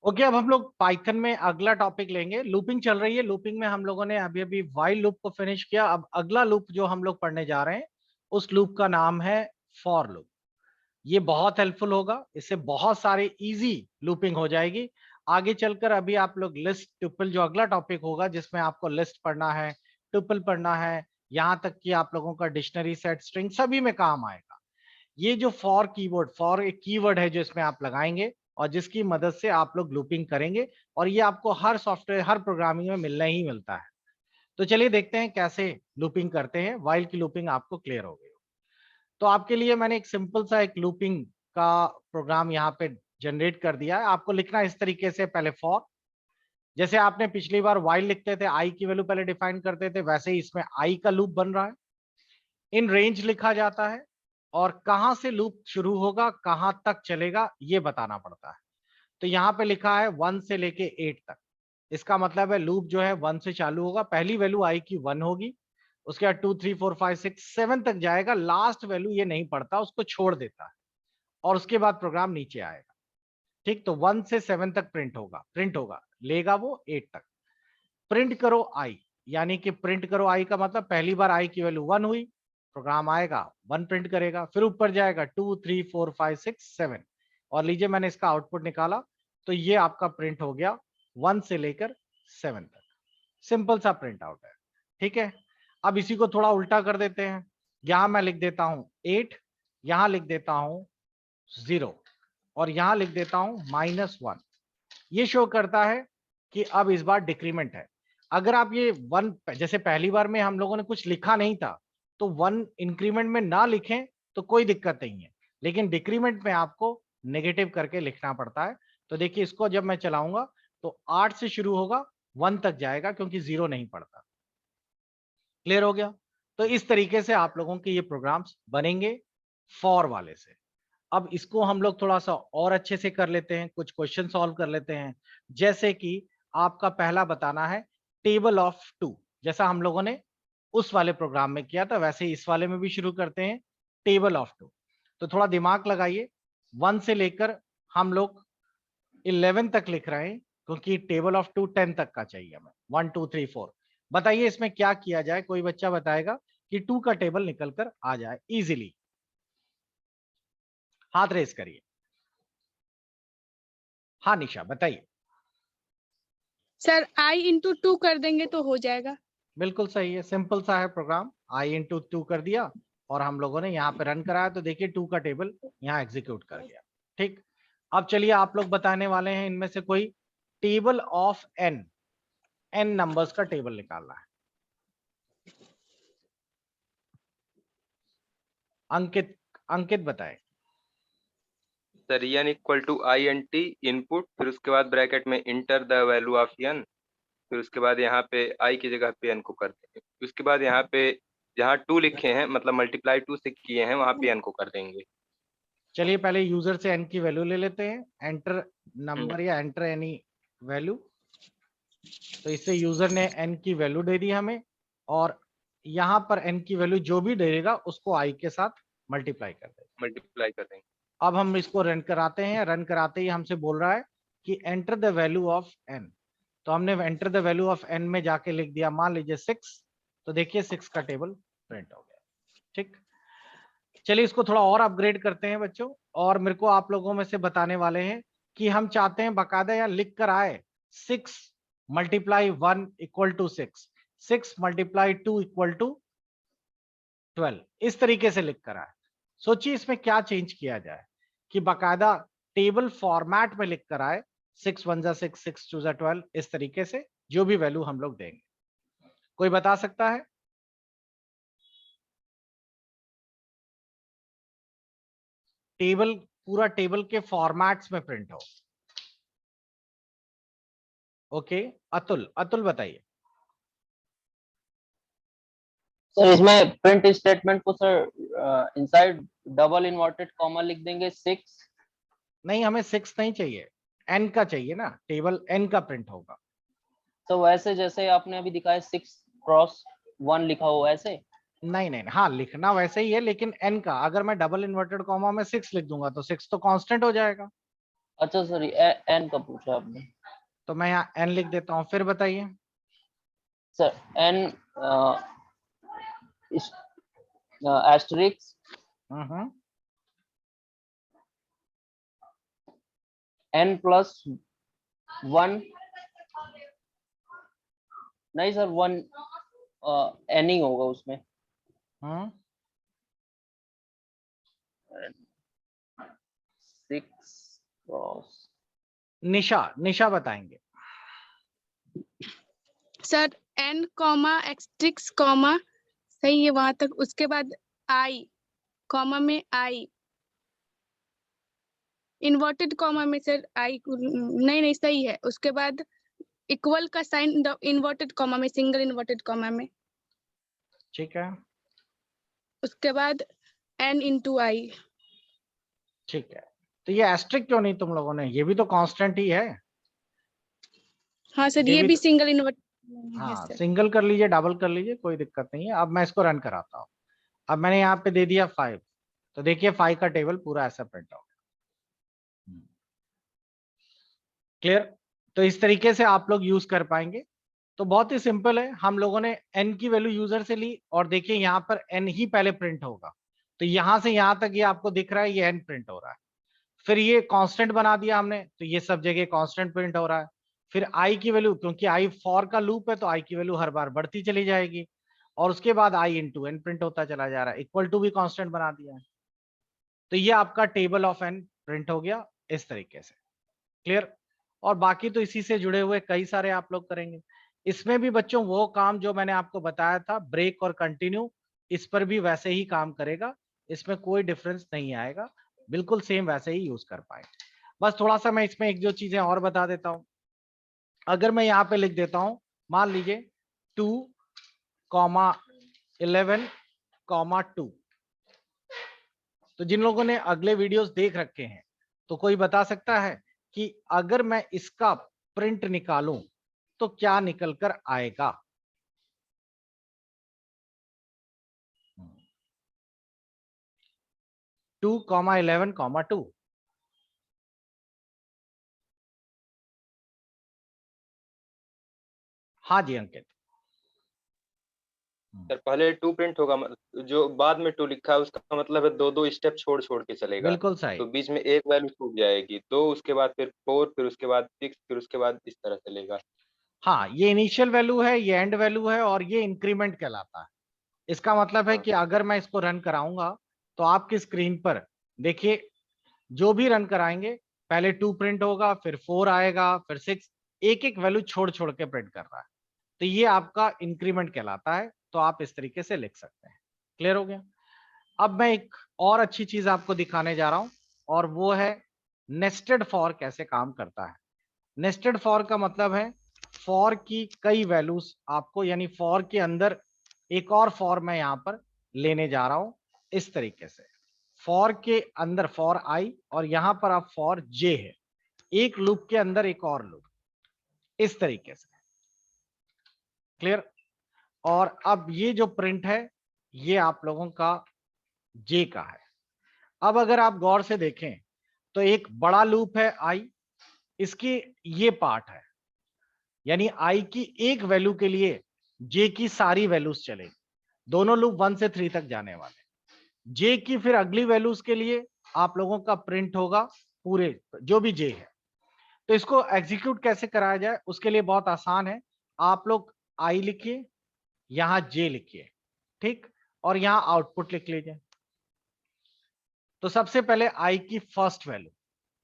Okay, अब हम लोग पाइथन में अगला टॉपिक लेंगे। लूपिंग चल रही है। लूपिंग में हम लोगों ने अभी अभी व्हाइल लूप को फिनिश किया। अब अगला लूप जो हम लोग पढ़ने जा रहे हैं उस लूप का नाम है फॉर लूप। ये बहुत हेल्पफुल होगा, इससे बहुत सारे इजी लूपिंग हो जाएगी आगे चलकर। अभी आप लोग लिस्ट ट्यूपल जो अगला टॉपिक होगा जिसमें आपको लिस्ट पढ़ना है, ट्यूपल पढ़ना है, यहाँ तक कि आप लोगों का डिक्शनरी सेट स्ट्रिंग सभी में काम आएगा। ये जो फॉर कीवर्ड, फॉर एक कीवर्ड है जो इसमें आप लगाएंगे और जिसकी मदद से आप लोग लूपिंग करेंगे, और ये आपको हर सॉफ्टवेयर हर प्रोग्रामिंग में मिलना ही मिलता है। तो चलिए देखते हैं कैसे लूपिंग करते हैं। व्हाइल की लूपिंग आपको क्लियर हो गई। तो आपके लिए मैंने एक सिंपल सा एक लूपिंग का प्रोग्राम यहाँ पे जनरेट कर दिया है। आपको लिखना इस तरीके से, पहले फॉर, जैसे आपने पिछली बार व्हाइल लिखते थे, आई की वैल्यू पहले डिफाइन करते थे, वैसे ही इसमें आई का लूप बन रहा है। इन रेंज लिखा जाता है और कहां से लूप शुरू होगा कहां तक चलेगा ये बताना पड़ता है। तो यहाँ पे लिखा है 1 से लेके 8 तक। इसका मतलब है लूप जो है 1 से चालू होगा, पहली वैल्यू आई की 1 होगी, उसके बाद 2 3 4 5 6 7 तक जाएगा। लास्ट वैल्यू ये नहीं पढ़ता, उसको छोड़ देता है और उसके बाद प्रोग्राम नीचे आएगा। ठीक, तो 1 से 7 तक प्रिंट होगा, लेगा वो 8 तक। प्रिंट करो आई, यानी कि प्रिंट करो आई का मतलब पहली बार आई की वैल्यू 1 हुई, प्रोग्राम आएगा 1 प्रिंट करेगा, फिर ऊपर जाएगा 2 3 4 5 6 7। और लीजिए मैंने इसका आउटपुट निकाला, तो ये आपका प्रिंट हो गया 1 से लेकर 7 तक। सिंपल सा प्रिंट आउट है। ठीक है, अब इसी को थोड़ा उल्टा कर देते हैं। यहां मैं लिख देता हूं 8, यहां लिख देता हूं 0 और यहां लिख देता हूं -1। ये शो करता है कि अब इस बार डिक्रीमेंट है। अगर आप ये 1, जैसे पहली बार में हम लोगों ने कुछ लिखा नहीं था, तो 1 इंक्रीमेंट में ना लिखें तो कोई दिक्कत नहीं है, लेकिन डिक्रीमेंट में आपको नेगेटिव करके लिखना पड़ता है। तो देखिए इसको जब मैं चलाऊंगा तो 8 से शुरू होगा, 1 तक जाएगा क्योंकि 0 नहीं पड़ता। क्लियर हो गया? तो इस तरीके से आप लोगों के ये प्रोग्राम्स बनेंगे फॉर वाले से। अब इसको हम लोग थोड़ा सा और अच्छे से कर लेते हैं, कुछ क्वेश्चन सॉल्व कर लेते हैं। जैसे कि आपका पहला बताना है टेबल ऑफ 2, जैसा हम लोगों ने उस वाले प्रोग्राम में किया था वैसे ही इस वाले में भी शुरू करते हैं टेबल ऑफ 2। तो थोड़ा दिमाग लगाइए, 1 से लेकर हम लोग 11 तक लिख रहे हैं क्योंकि टेबल ऑफ 2 10 तक का चाहिए हमें, 1 2 3 4। बताइए इसमें क्या किया जाए, कोई बच्चा बताएगा कि 2 का टेबल निकल कर आ जाए इजीली? हाथ रेस करिए। हाँ निशा बताइए। सर आई इंटू 2 कर देंगे तो हो जाएगा। बिल्कुल सही है, सिंपल सा है प्रोग्राम। आई इंटू 2 कर दिया और हम लोगों ने यहाँ पे रन कराया, तो देखिए 2 का टेबल यहाँ एग्जीक्यूट कर गया। ठीक, अब चलिए आप लोग बताने वाले हैं इनमें से कोई table of N, N numbers का टेबल निकालना है। अंकित, अंकित बताए। Sir n equal to I N T input, फिर उसके बाद ब्रैकेट में enter the value of n, फिर उसके बाद यहाँ पे i की जगह पे n को कर देंगे। उसके बाद यहाँ पे जहाँ 2 लिखे हैं मतलब मल्टीप्लाई 2 से किए हैं वहाँ पे n को कर देंगे। चलिए पहले यूजर से एन की वैल्यू ले लेते हैं, एंटर नंबर या एंटर एनी वैल्यू। तो इससे यूजर ने एन की वैल्यू दे दी हमें, और यहाँ पर एन की वैल्यू जो भी देगा उसको आई के साथ मल्टीप्लाई कर देगा। मल्टीप्लाई कर देंगे। अब हम इसको रन कराते हैं, रन कराते ही हमसे बोल रहा है कि enter the value of N. तो हमने enter the value of N में जाके लिख दिया, मान लीजिए 6। तो देखिए 6 का टेबल प्रिंट हो गया। ठीक, चलिए इसको थोड़ा और अपग्रेड करते हैं बच्चों, और मेरे को आप लोगों में से बताने वाले हैं कि हम चाहते हैं बकायदा यहाँ लिख कर आए 6 multiply 1 equal to 6, 6 multiply 2 equal to 12, इस तरीके से लिख कर आए। सोचिए इसमें क्या चेंज किया जाए कि बकायदा टेबल फॉर्मेट में लिख कर आए 6 1 जा 6 6 2 जा 12, इस तरीके से जो भी वैल्यू हम लोग देंगे। कोई बता सकता है? टेबल, पूरा टेबल के फॉर्मेट्स में प्रिंट हो। ओके, अतुल, अतुल बताइए। सर इसमें प्रिंट स्टेटमेंट को sir inside double inverted comma लिख देंगे 6। नहीं, हमें 6 नहीं चाहिए, एन का चाहिए ना, टेबल एन का प्रिंट होगा। तो वैसे जैसे आपने अभी दिखाया 6x1 लिखा हो ऐसे? नहीं नहीं, हाँ लिखना वैसे ही है, लेकिन एन का, अगर मैं डबल इन्वर्टेड कॉमा में 6 लिख दूंगा तो 6 तो कांस्टेंट हो जाएगा। अच्छा सर, एन का पूछा आपने। तो मैं यहाँ n लिख देता हूँ, फिर बताइए। सर एन एस्टरिक्स n प्लस 1, नहीं सर 1 n ही होगा उसमें। 6 क्रॉस। निशा बताएंगे। सर n कॉमा एक्सट्रिक्स कॉमा, सही है वहां तक। उसके बाद i कॉमा में i, इन्वर्टेड कॉमा में सर i नहीं सही है। उसके बाद इक्वल का साइन इन्वर्टेड कॉमा में, सिंगल इन्वर्टेड कॉमा में। ठीक है, उसके बाद n इंटू आई। ठीक है। तो ये एस्ट्रिक क्यों नहीं तुम लोगों ने, ये भी तो कांस्टेंट ही है। हाँ सर, ये ये भी भी तो, सिंगल इन्वर्टेड है हाँ सर। सिंगल कर लीजिए, डबल कर लीजिए, कोई दिक्कत नहीं है। अब मैं इसको रन कराता हूँ। अब मैंने यहाँ पे दे दिया 5, तो देखिए 5 का टेबल पूरा ऐसा प्रिंट हो गया। क्लियर? तो इस तरीके से आप लोग यूज कर पाएंगे। तो बहुत ही सिंपल है, हम लोगों ने n की वैल्यू यूजर से ली, और देखिए यहाँ पर n ही पहले प्रिंट होगा। तो यहां से यहां तक ये आपको दिख रहा है, ये n प्रिंट हो रहा है। फिर ये कांस्टेंट बना दिया हमने, तो ये सब जगह कांस्टेंट प्रिंट हो रहा है। फिर i की वैल्यू, क्योंकि i फॉर का लूप है, तो i की वैल्यू हर बार बढ़ती चली जाएगी। और उसके बाद i इंटू n प्रिंट होता चला जा रहा है, इक्वल टू भी कांस्टेंट बना दिया है। तो ये आपका टेबल ऑफ n प्रिंट हो गया इस तरीके से। क्लियर? और बाकी तो इसी से जुड़े हुए कई सारे आप लोग करेंगे। इसमें भी बच्चों वो काम जो मैंने आपको बताया था, ब्रेक और कंटिन्यू, इस पर भी वैसे ही काम करेगा। इसमें कोई डिफरेंस नहीं आएगा, बिल्कुल सेम वैसे ही यूज कर पाए। बस थोड़ा सा मैं इसमें एक दो चीजें और बता देता हूं। अगर मैं यहाँ पे लिख देता हूं, मान लीजिए 2,11,2, तो जिन लोगों ने अगले वीडियोस देख रखे हैं, तो कोई बता सकता है कि अगर मैं इसका प्रिंट निकालूं तो क्या निकल कर आएगा? 2,11,2। हाँ जी अंकित। सर पहले 2 प्रिंट होगा, जो बाद में 2 लिखा है उसका मतलब है दो दो स्टेप छोड़ छोड़ के चलेगा। बिल्कुल सही। तो बीच में एक वैल्यू छूट जाएगी, 2 उसके बाद फिर 4, फिर उसके बाद 6, फिर उसके बाद इस तरह चलेगा। हाँ, ये इनिशियल वैल्यू है, ये एंड वैल्यू है, और ये इंक्रीमेंट कहलाता है। इसका मतलब है हाँ कि अगर मैं इसको रन कराऊंगा तो आपकी स्क्रीन पर देखिए, जो भी रन कराएंगे पहले 2 प्रिंट होगा, फिर 4 आएगा, फिर 6, एक एक वैल्यू छोड़ छोड़ के प्रिंट कर रहा है। तो ये आपका इंक्रीमेंट कहलाता है। तो आप इस तरीके से लिख सकते हैं। क्लियर हो गया? अब मैं एक और अच्छी चीज आपको दिखाने जा रहा हूं, और वो है नेस्टेड फॉर कैसे काम करता है। नेस्टेड फॉर का मतलब है फॉर की कई वैल्यूज आपको, यानी फॉर के अंदर एक और फॉर मैं यहां पर लेने जा रहा हूं इस तरीके से। फॉर के अंदर फॉर आई, और यहां पर आप फॉर जे है, एक लूप के अंदर एक और लूप, इस तरीके से। क्लियर? और अब ये जो प्रिंट है, ये आप लोगों का जे का है। अब अगर आप गौर से देखें तो एक बड़ा लूप है आई, इसकी ये पार्ट है, यानी आई की एक वैल्यू के लिए जे की सारी वैल्यूज चलेगी। दोनों लूप 1 से 3 तक जाने वाले। जे की फिर अगली वैल्यूज के लिए आप लोगों का प्रिंट होगा पूरे जो भी जे है। तो इसको एग्जीक्यूट कैसे कराया जाए, उसके लिए बहुत आसान है। आप लोग आई लिखिए, यहां जे लिखिए, ठीक, और यहां आउटपुट लिख लीजिए। तो सबसे पहले आई की फर्स्ट वैल्यू,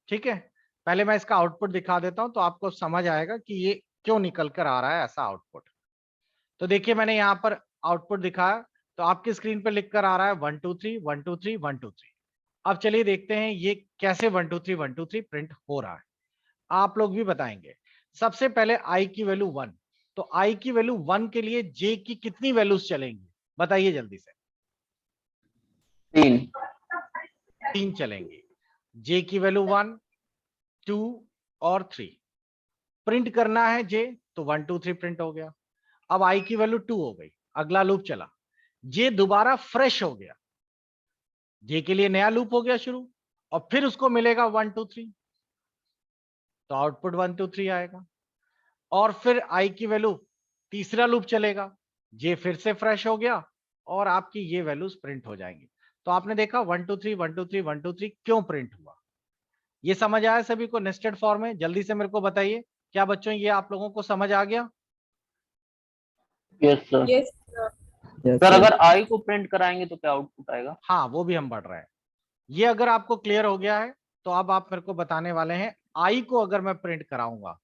ठीक है, पहले मैं इसका आउटपुट दिखा देता हूं तो आपको समझ आएगा कि ये क्यों निकल कर आ रहा है ऐसा आउटपुट। तो देखिए मैंने यहां पर आउटपुट दिखाया, तो आपकी स्क्रीन पर लिख कर आ रहा है 1 2 3 1 2 3 1 2 3। अब चलिए देखते हैं ये कैसे 1 2 3 1 2 3 प्रिंट हो रहा है। आप लोग भी बताएंगे। सबसे पहले आई की वैल्यू 1, तो आई की वैल्यू 1 के लिए जे की कितनी वैल्यूज चलेंगी, बताइए जल्दी से। 3 चलेंगी। जे की वैल्यू 1 2 और 3, प्रिंट करना है जे, तो 1 2 3 प्रिंट हो गया। अब आई की वैल्यू 2 हो गई, अगला लूप चला, जे दोबारा फ्रेश हो गया, जे के लिए नया लूप हो गया शुरू, और फिर उसको मिलेगा 1 2 3। तो आउटपुट 1 2 3 आएगा। और फिर आई की वैल्यू तीसरा लूप चलेगा, जे फिर से फ्रेश हो गया और आपकी ये वैल्यूज प्रिंट हो जाएंगी। तो आपने देखा 1 2 3 1 2 3 1 2 3 क्यों प्रिंट हुआ। ये समझ आया सभी को नेस्टेड फॉर्म में? जल्दी से मेरे को बताइए, क्या बच्चों ये आप लोगों को समझ आ गया? Yes sir. यस सर अगर आई को प्रिंट कराएंगे तो क्या आउटपुट आएगा? हाँ, वो भी हम बढ़ रहे हैं। ये अगर आपको क्लियर हो गया है तो अब आप मेरे को बताने वाले हैं आई को अगर मैं प्रिंट कराऊंगा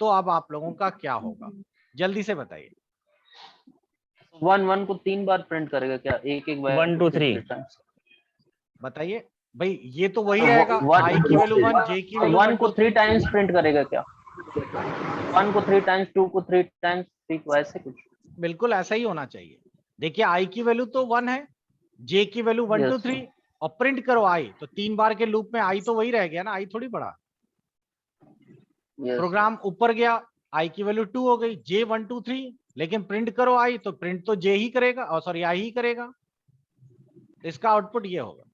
तो अब आप लोगों का क्या होगा, जल्दी से बताइए। 1 1 को 3 बार प्रिंट करेगा क्या? एक एक बार 1 2 3 बताइए भाई, ये तो वही रहेगा, आई की वैल्यू 1, जे की वैल्यू 1 1 को 2 3 3। टाइम्स प्रिंट करेगा क्या? 1 को 3 टाइम्स, 2 को 3 टाइम्स, 3 को ऐसे कुछ? बिल्कुल ऐसा ही होना चाहिए। देखिए आई की वैल्यू तो 1 है, जे की वैल्यू 1 2 3 और प्रिंट करो आई, तो 3 बार के लूप में आई तो वही रह गया ना, आई थोड़ी बढ़ा। प्रोग्राम ऊपर गया, आई की वैल्यू 2 हो गई, जे 1 2 3, लेकिन प्रिंट करो आई तो प्रिंट तो जे ही करेगा, और सॉरी आई ही करेगा। इसका आउटपुट ये होगा।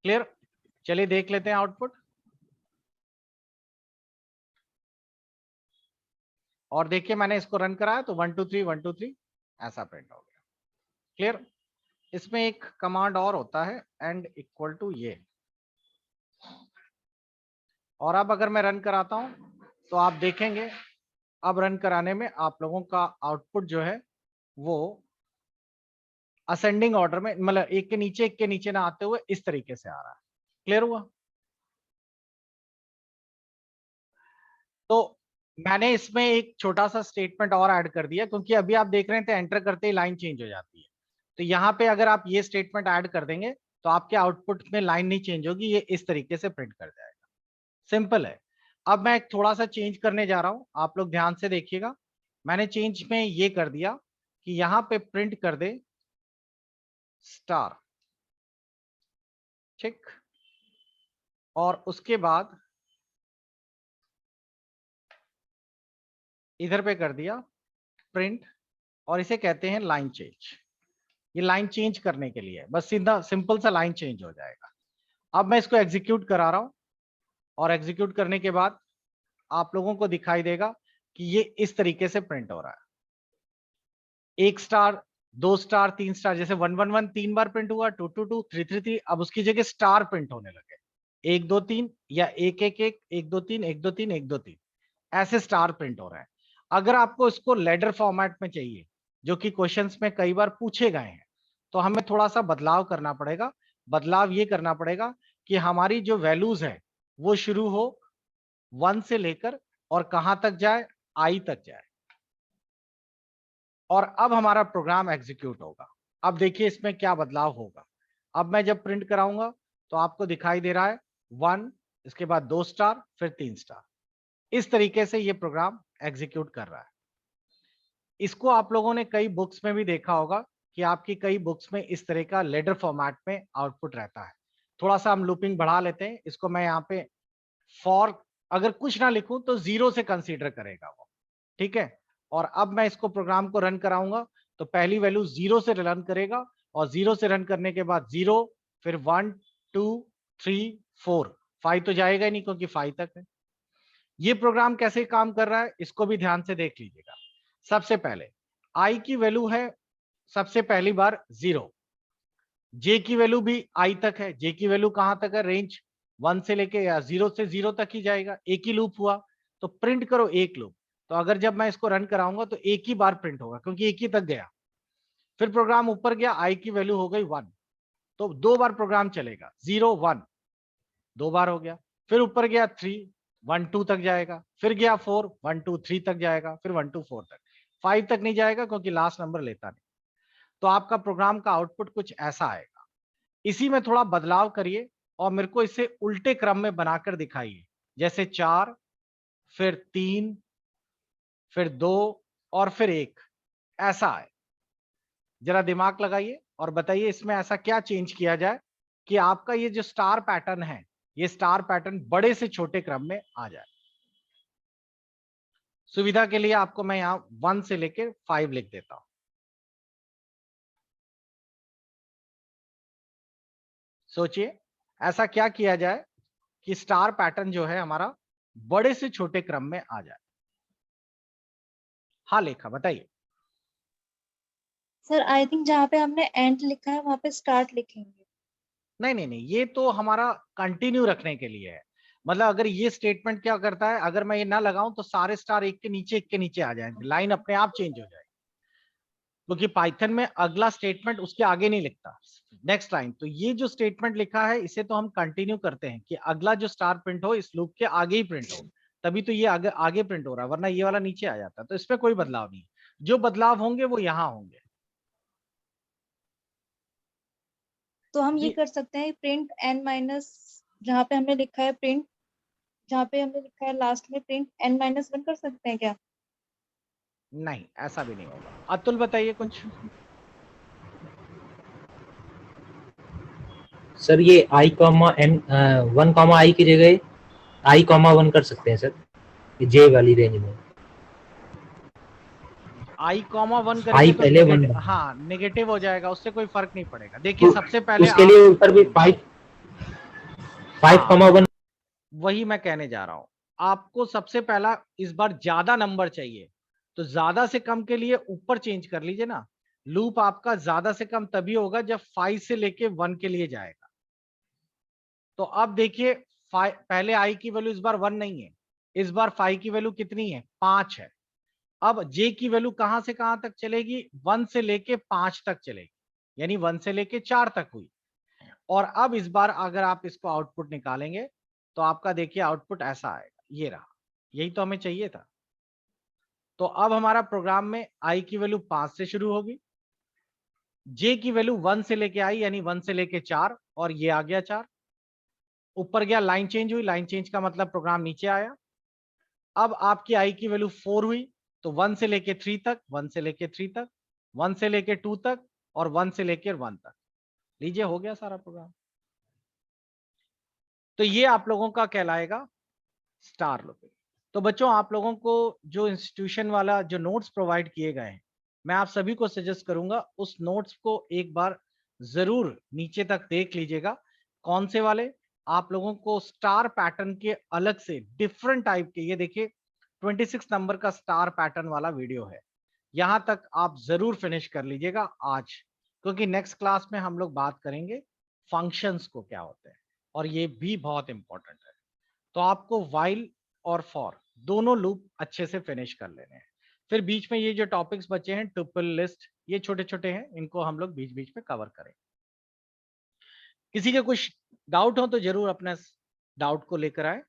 क्लियर? चलिए देख लेते हैं आउटपुट। और देखिए मैंने इसको रन कराया तो 1 2 3 1 2 3 ऐसा प्रिंट हो गया। क्लियर? इसमें एक कमांड और होता है एंड इक्वल टू ये, और अब अगर मैं रन कराता हूं तो आप देखेंगे अब रन कराने में आप लोगों का आउटपुट जो है वो असेंडिंग ऑर्डर में, मतलब एक के नीचे ना आते हुए इस तरीके से आ रहा है। क्लियर हुआ? तो मैंने इसमें एक छोटा सा स्टेटमेंट और ऐड कर दिया, क्योंकि अभी आप देख रहे थे एंटर करते ही लाइन चेंज हो जाती है। तो यहाँ पे अगर आप ये स्टेटमेंट ऐड कर देंगे तो आपके आउटपुट में लाइन नहीं चेंज होगी, ये इस तरीके से प्रिंट कर जाएगा। सिंपल है। अब मैं थोड़ा सा चेंज करने जा रहा हूं, आप लोग ध्यान से देखिएगा। मैंने चेंज में ये कर दिया कि यहाँ पे प्रिंट कर दे स्टार, ठीक, और उसके बाद इधर पे कर दिया प्रिंट, और इसे कहते हैं लाइन चेंज। ये लाइन चेंज करने के लिए बस सीधा सिंपल सा लाइन चेंज हो जाएगा। अब मैं इसको एग्जीक्यूट करा रहा हूं, और एग्जीक्यूट करने के बाद आप लोगों को दिखाई देगा कि ये इस तरीके से प्रिंट हो रहा है। 1 स्टार, 2 स्टार, 3 स्टार, जैसे 1 1 1 3 बार प्रिंट हुआ, 2 2 2 3 3 3, अब उसकी जगह स्टार प्रिंट होने लगे, 1 2 3 या 1 1 1 1 2 3 1 2 3 1 2 3, ऐसे स्टार प्रिंट हो रहे हैं। अगर आपको इसको लेडर फॉर्मेट में चाहिए, जो कि क्वेश्चंस में कई बार पूछे गए हैं, तो हमें थोड़ा सा बदलाव करना पड़ेगा। बदलाव ये करना पड़ेगा कि हमारी जो वैल्यूज है वो शुरू हो 1 से लेकर और कहां तक जाए, आई तक जाए, और अब हमारा प्रोग्राम एग्जीक्यूट होगा। अब देखिए इसमें क्या बदलाव होगा। अब मैं जब प्रिंट कराऊंगा तो आपको दिखाई दे रहा है 1, इसके बाद 2 स्टार, फिर 3 स्टार, इस तरीके से ये प्रोग्राम एग्जीक्यूट कर रहा है। इसको आप लोगों ने कई बुक्स में भी देखा होगा कि आपकी कई बुक्स में इस तरह का लेडर फॉर्मेट में आउटपुट रहता है। थोड़ा सा हम लूपिंग बढ़ा लेते हैं इसको, मैं यहाँ पे फॉर अगर कुछ ना लिखूं तो 0 से कंसीडर करेगा वो, ठीक है। और अब मैं इसको प्रोग्राम को रन कराऊंगा तो पहली वैल्यू 0 से रन करेगा, और 0 से रन करने के बाद 0, फिर 1 2 3 4, 5 तो जाएगा ही नहीं क्योंकि 5 तक है। ये प्रोग्राम कैसे काम कर रहा है इसको भी ध्यान से देख लीजिएगा। सबसे पहले आई की वैल्यू है सबसे पहली बार 0, जे की वैल्यू भी आई तक है, जे की वैल्यू कहां तक है, रेंज 1 से लेके या 0 से 0 तक ही जाएगा। एक ही लूप हुआ तो प्रिंट करो एक लूप, तो अगर जब मैं इसको रन कराऊंगा तो एक ही बार प्रिंट होगा क्योंकि एक ही तक गया। फिर प्रोग्राम ऊपर गया, आई की वैल्यू हो गई 1, तो 2 बार प्रोग्राम चलेगा, 0 1 2 बार हो गया। फिर ऊपर गया 3 1 2 तक जाएगा, फिर गया 4 1 2 3 तक जाएगा, फिर 1 2 4 तक, 5 तक नहीं जाएगा क्योंकि लास्ट नंबर लेता नहीं। तो आपका प्रोग्राम का आउटपुट कुछ ऐसा आएगा। इसी में थोड़ा बदलाव करिए और मेरे को इसे उल्टे क्रम में बनाकर दिखाइए, जैसे 4 फिर 3 फिर 2 और फिर 1, ऐसा है। जरा दिमाग लगाइए और बताइए इसमें ऐसा क्या चेंज किया जाए कि आपका ये जो स्टार पैटर्न है, ये स्टार पैटर्न बड़े से छोटे क्रम में आ जाए। सुविधा के लिए आपको मैं यहां 1 से लेकर 5 लिख देता हूं। सोचिए ऐसा क्या किया जाए कि स्टार पैटर्न जो है हमारा बड़े से छोटे क्रम में आ जाए। हाँ लेखा बताइए। सर आई थिंक जहाँ पे हमने एंड लिखा है वहाँ पे स्टार्ट लिखेंगे। नहीं, ये तो हमारा कंटिन्यू रखने के लिए है। मतलब अगर ये स्टेटमेंट क्या करता है, अगर मैं ये ना लगाऊं तो सारे स्टार एक के नीचे आ जाएंगे, लाइन अपने आप चेंज हो जाएगी, क्योंकि पाइथन में अगला स्टेटमेंट उसके आगे नहीं लिखता, नेक्स्ट लाइन। तो ये जो स्टेटमेंट लिखा है इसे तो हम कंटिन्यू करते हैं कि अगला जो स्टार प्रिंट हो इस लूप के आगे ही प्रिंट हो, तभी तो ये आगे प्रिंट हो रहा है, वरना ये वाला नीचे आ जाता। तो इसमें कोई बदलाव नहीं, जो बदलाव होंगे वो यहाँ होंगे। तो हम ये कर सकते हैं प्रिंट n माइनस, जहाँ पे हमने लिखा है प्रिंट, जहाँ पे हमने लिखा है लास्ट में प्रिंट n-1 कर सकते हैं क्या? नहीं, ऐसा भी नहीं होगा। अतुल बताइए कुछ। सर ये i comma n 1 comma i की जगह i कॉमा 1 कर सकते हैं सर, जे वाली रेंज में। i कॉमा 1 करेंगे तो पहले वन, हाँ नेगेटिव हो जाएगा, उससे कोई फर्क नहीं पड़ेगा। देखिए सबसे पहले उसके लिए ऊपर भी 5 कॉमा 1। वही मैं कहने जा रहा हूं, आपको सबसे पहला इस बार ज्यादा नंबर चाहिए, तो ज्यादा से कम के लिए ऊपर चेंज कर लीजिए ना। लूप आपका ज्यादा से कम तभी होगा जब 5 से लेके 1 के लिए जाएगा। तो अब देखिए पहले i की वैल्यू इस बार 1 नहीं है, इस बार 5 की वैल्यू कितनी है, 5 है। अब j की वैल्यू कहां से कहां तक चलेगी, 1 से लेके 5 तक चलेगी, यानी 1 से लेके 4 तक हुई। और अब इस बार अगर आप इसको आउटपुट निकालेंगे तो आपका देखिए आउटपुट ऐसा आएगा, ये रहा, यही तो हमें चाहिए था। तो अब हमारा प्रोग्राम में i की वैल्यू 5 से शुरू होगी, j की वैल्यू 1 से लेके आई यानी 1 से लेके 4, और ये आ गया 4, ऊपर गया, लाइन चेंज हुई, लाइन चेंज का मतलब प्रोग्राम नीचे आया। अब आपकी i की वैल्यू 4 हुई, तो 1 से लेके 3 तक, 1 से लेके 3 तक, 1 से लेके 2 तक, और 1 से लेके 1 तक। लीजिए हो गया सारा प्रोग्राम। तो ये आप लोगों का कहलाएगा स्टार लूपिंग। तो बच्चों आप लोगों को जो इंस्टीट्यूशन वाला जो नोट्स प्रोवाइड किए गए हैं, मैं आप सभी को सजेस्ट करूंगा उस नोट्स को एक बार जरूर नीचे तक देख लीजिएगा। कौन से वाले, आप लोगों को स्टार पैटर्न के अलग से डिफरेंट टाइप के, ये देखिए 26 नंबर का स्टार पैटर्न वाला वीडियो है, यहां तक आप जरूर फिनिश कर लीजिएगा आज, क्योंकि नेक्स्ट क्लास में हम लोग बात करेंगे फंक्शंस को क्या होते हैं, और ये भी बहुत इंपॉर्टेंट है। तो आपको व्हाइल और फॉर दोनों लूप अच्छे से फिनिश कर लेने हैं। फिर बीच में ये जो टॉपिक्स बचे हैं, ट्रिपल लिस्ट, ये छोटे छोटे हैं, इनको हम लोग बीच बीच में कवर करेंगे। किसी के कुछ डाउट हो तो जरूर अपने डाउट को लेकर आए।